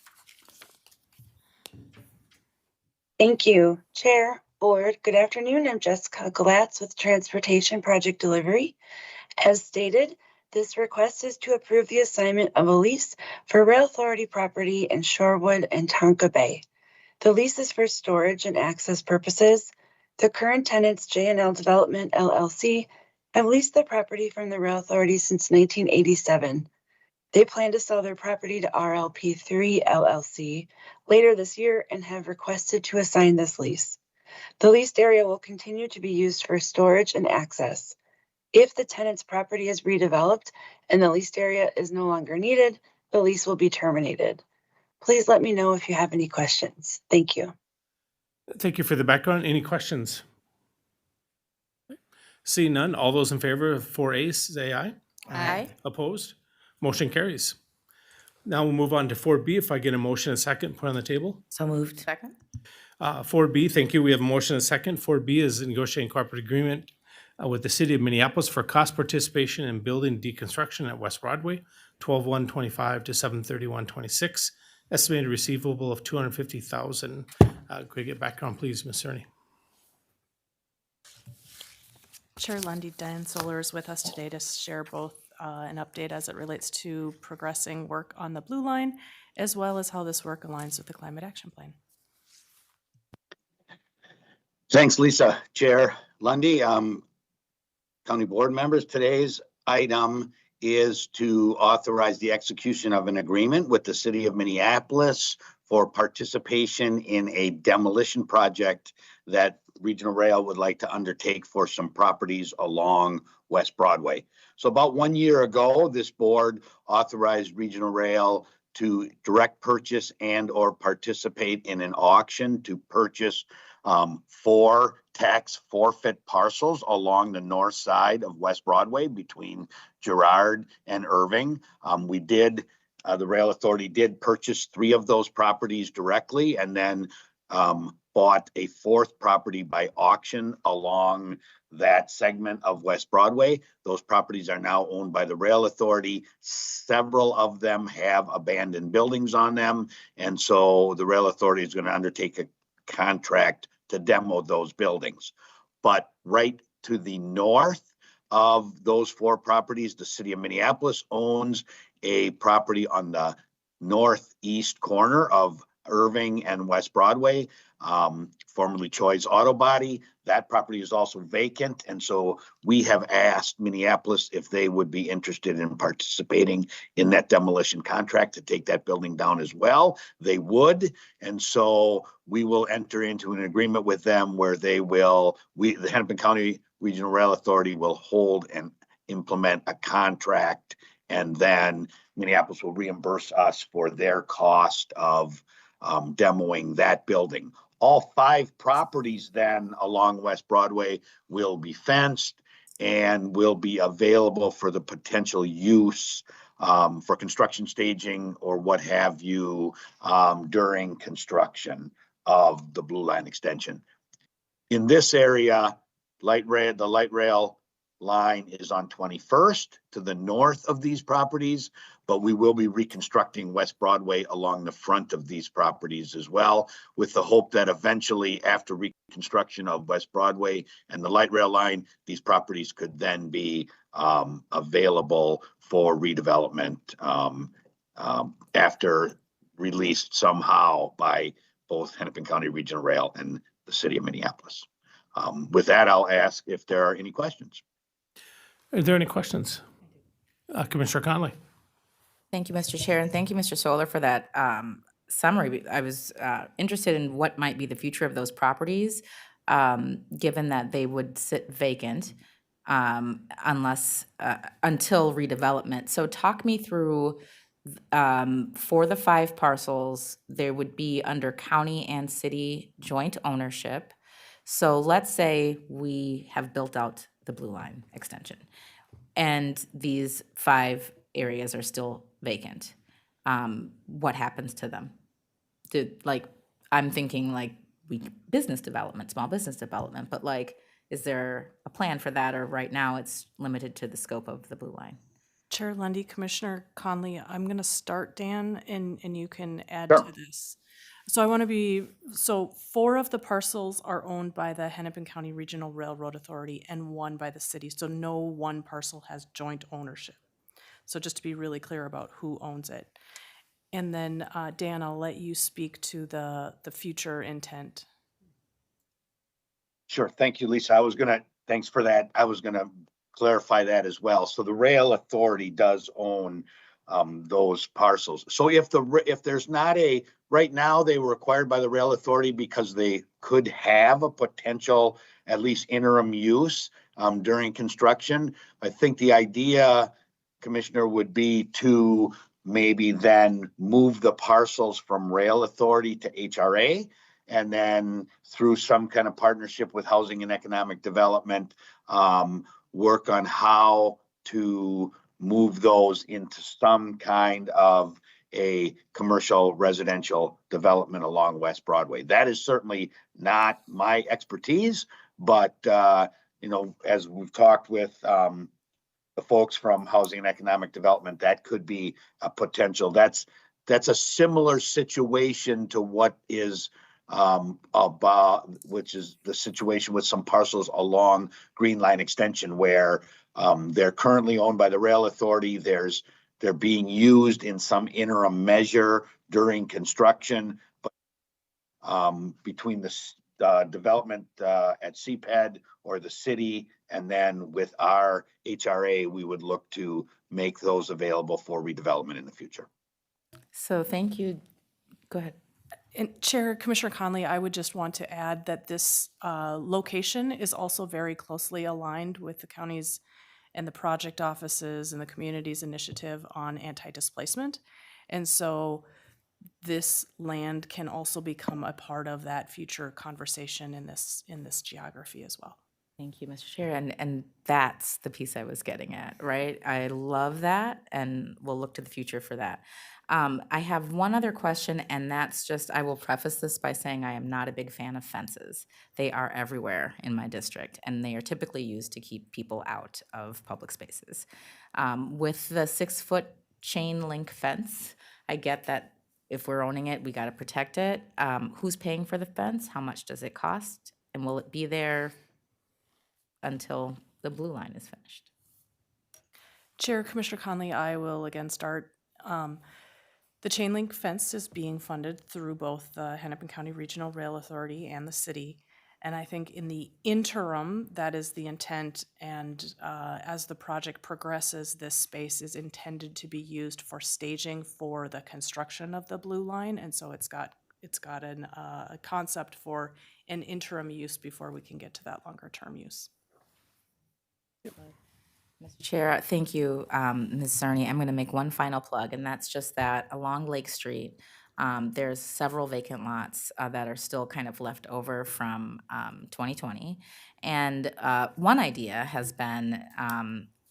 Thank you, Chair, Board. Good afternoon. I'm Jessica Galatz with Transportation Project Delivery. As stated, this request is to approve the assignment of a lease for Rail Authority property in Shorewood and Tonka Bay. The lease is for storage and access purposes. The current tenants, J&L Development LLC, have leased the property from the Rail Authority since 1987. They plan to sell their property to RLP3 LLC later this year and have requested to assign this lease. The leased area will continue to be used for storage and access. If the tenant's property is redeveloped and the leased area is no longer needed, the lease will be terminated. Please let me know if you have any questions. Thank you. Thank you for the background. Any questions? Seeing none, all those in favor of 4A, say aye. Aye. Opposed? Motion carries. Now we'll move on to 4B. If I get a motion and a second, put on the table. So moved. Second? 4B, thank you. We have a motion and a second. 4B is a negotiating cooperative agreement with the City of Minneapolis for cost participation in building deconstruction at West Broadway, 12/1/25 to 7/31/26. Estimated receivable of $250,000. Could I get background, please, Ms. Cerny? Chair Lundy, Diane Solar is with us today to share both an update as it relates to progressing work on the Blue Line, as well as how this work aligns with the Climate Action Plan. Thanks, Lisa. Chair Lundy, County Board members, today's item is to authorize the execution of an agreement with the City of Minneapolis for participation in a demolition project that Regional Rail would like to undertake for some properties along West Broadway. So about 1 year ago, this board authorized Regional Rail to direct purchase and or participate in an auction to purchase 4 tax forfeit parcels along the north side of West Broadway between Girard and Irving. The Rail Authority did purchase 3 of those properties directly and then bought a 4th property by auction along that segment of West Broadway. Those properties are now owned by the Rail Authority. Several of them have abandoned buildings on them. And so the Rail Authority is going to undertake a contract to demo those buildings. But right to the north of those 4 properties, the City of Minneapolis owns a property on the northeast corner of Irving and West Broadway, formerly Choi's Auto Body. That property is also vacant. And so we have asked Minneapolis if they would be interested in participating in that demolition contract to take that building down as well. They would. And so we will enter into an agreement with them where the Hennepin County Regional Rail Authority will hold and implement a contract, and then Minneapolis will reimburse us for their cost of demoing that building. All 5 properties then along West Broadway will be fenced and will be available for the potential use for construction staging or what have you during construction of the Blue Line extension. In this area, the light rail line is on 21st to the north of these properties, but we will be reconstructing West Broadway along the front of these properties as well, with the hope that eventually after reconstruction of West Broadway and the light rail line, these properties could then be available for redevelopment after released somehow by both Hennepin County Regional Rail and the City of Minneapolis. With that, I'll ask if there are any questions. Are there any questions? Commissioner Conley. Thank you, Mr. Chair, and thank you, Mr. Solar, for that summary. I was interested in what might be the future of those properties, given that they would sit vacant until redevelopment. So talk me through For the 5 parcels, there would be under county and city joint ownership. So let's say we have built out the Blue Line extension, and these 5 areas are still vacant. What happens to them? I'm thinking like business development, small business development, but like, is there a plan for that, or right now it's limited to the scope of the Blue Line? Chair Lundy, Commissioner Conley, I'm going to start, Dan, and you can add Sure. to this. So 4 of the parcels are owned by the Hennepin County Regional Railroad Authority and 1 by the city. So no one parcel has joint ownership. So just to be really clear about who owns it. And then, Dan, I'll let you speak to the future intent. Sure. Thank you, Lisa. Thanks for that. I was gonna clarify that as well. So the rail authority does own those parcels. So if there's not right now, they were acquired by the rail authority because they could have a potential, at least interim use during construction. I think the idea, Commissioner, would be to maybe then move the parcels from rail authority to HRA, and then through some kind of partnership with Housing and Economic Development, work on how to move those into some kind of a commercial residential development along West Broadway. That is certainly not my expertise, but as we've talked with the folks from Housing and Economic Development, that could be a potential. That's a similar situation to what is which is the situation with some parcels along Green Line Extension, where they're currently owned by the rail authority. They're being used in some interim measure during construction, but between the development at CPED or the city, and then with our HRA, we would look to make those available for redevelopment in the future. So thank you. Go ahead. And Chair, Commissioner Conley, I would just want to add that this location is also very closely aligned with the county's and the project offices and the community's initiative on anti-displacement. And so this land can also become a part of that future conversation in this geography as well. Thank you, Mr. Chair. And that's the piece I was getting at, right? I love that, and we'll look to the future for that. I have one other question, and that's just, I will preface this by saying I am not a big fan of fences. They are everywhere in my district, and they are typically used to keep people out of public spaces. With the 6-foot chain link fence, I get that if we're owning it, we got to protect it. Who's paying for the fence? How much does it cost? And will it be there until the Blue Line is finished? Chair, Commissioner Conley, I will again start. The chain link fence is being funded through both the Hennepin County Regional Rail Authority and the city. And I think in the interim, that is the intent. And as the project progresses, this space is intended to be used for staging for the construction of the Blue Line. And so it's got a concept for an interim use before we can get to that longer term use. Mr. Chair, thank you, Ms. Cerny. I'm going to make one final plug, and that's just that along Lake Street, there's several vacant lots that are still kind of left over from 2020. And one idea has been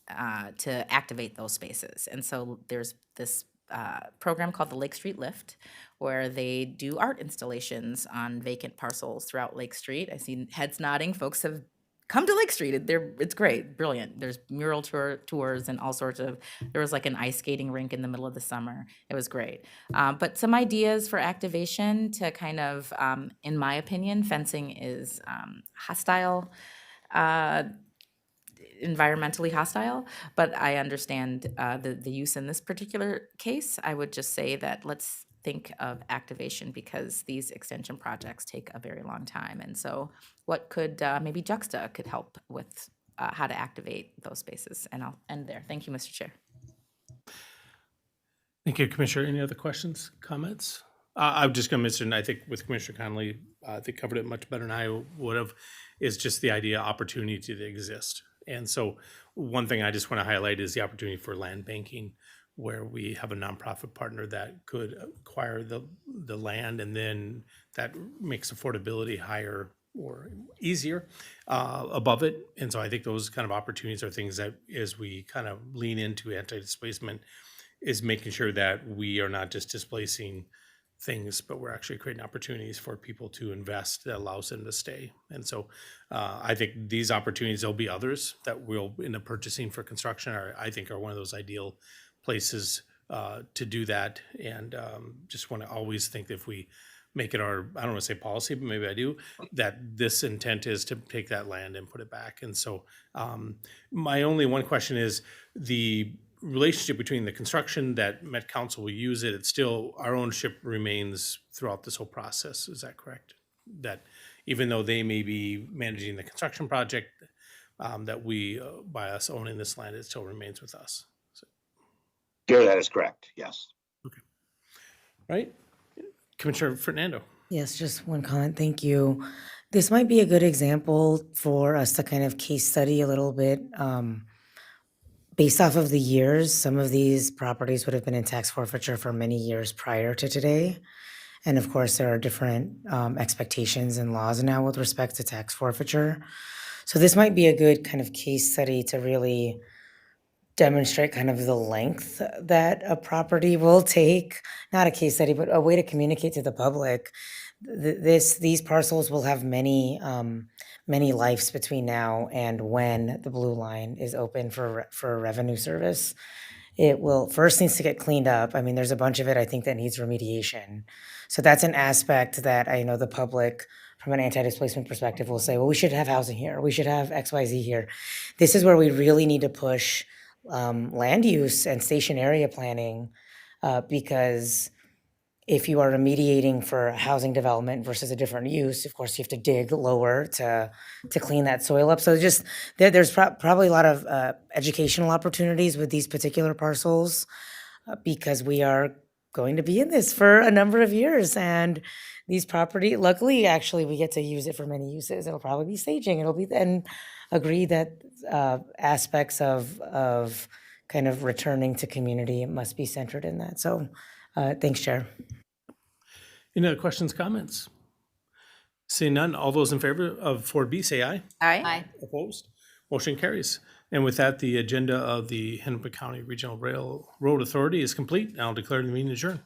to activate those spaces. And so there's this program called the Lake Street Lift, where they do art installations on vacant parcels throughout Lake Street. I see heads nodding. Folks have come to Lake Street. It's great, brilliant. There's mural tours and all sorts of, there was like an ice skating rink in the middle of the summer. It was great. But some ideas for activation to kind of, in my opinion, fencing is hostile, environmentally hostile, but I understand the use in this particular case. I would just say that let's think of activation, because these extension projects take a very long time. And so what could maybe Juxta could help with how to activate those spaces. And I'll end there. Thank you, Mr. Chair. Thank you, Commissioner. Any other questions, comments? I'm just going to mention, I think with Commissioner Conley, they covered it much better than I would have, is just the idea opportunity to exist. And so one thing I just want to highlight is the opportunity for land banking where we have a nonprofit partner that could acquire the land, and then that makes affordability higher or easier above it. And so I think those kind of opportunities are things that, as we kind of lean into anti-displacement, is making sure that we are not just displacing things, but we're actually creating opportunities for people to invest that allows them to stay. And so I think these opportunities, there'll be others that we'll end up purchasing for construction, or I think are one of those ideal places to do that. And just want to always think that if we make it our, I don't want to say policy, but maybe I do, that this intent is to take that land and put it back. And so my only one question is the relationship between the construction that Met Council will use it, it's still, our ownership remains throughout this whole process. Is that correct? That even though they may be managing the construction project, that we, by us owning this land, it still remains with us. So, Chair, that is correct. Yes. right? Commissioner Fernando. Yes, just one comment. Thank you. This might be a good example for us to kind of case study a little bit. Based off of the years, some of these properties would have been in tax forfeiture for many years prior to today. And of course, there are different expectations and laws now with respect to tax forfeiture. So this might be a good kind of case study to really demonstrate kind of the length that a property will take. Not a case study, but a way to communicate to the public. These parcels will have many lives between now and when the blue line is open for a revenue service. It will first needs to get cleaned up. I mean, there's a bunch of it I think that needs remediation. So that's an aspect that I know the public from an anti-displacement perspective will say, well, we should have housing here. We should have XYZ here. This is where we really need to push land use and station area planning because if you are remediating for housing development versus a different use, of course, you have to dig lower to clean that soil up. So just there's probably a lot of educational opportunities with these particular parcels because we are going to be in this for a number of years. And these property, luckily, actually, we get to use it for many uses. It'll probably be staging. It'll be then agree that aspects of kind of returning to community must be centered in that. So thanks, Chair. Any other questions, comments? Seeing none, all those in favor of 4B, say aye. Aye. Opposed? Motion carries. And with that, the agenda of the Hennepin County Regional Railroad Authority is complete. I'll declare the meeting adjourned.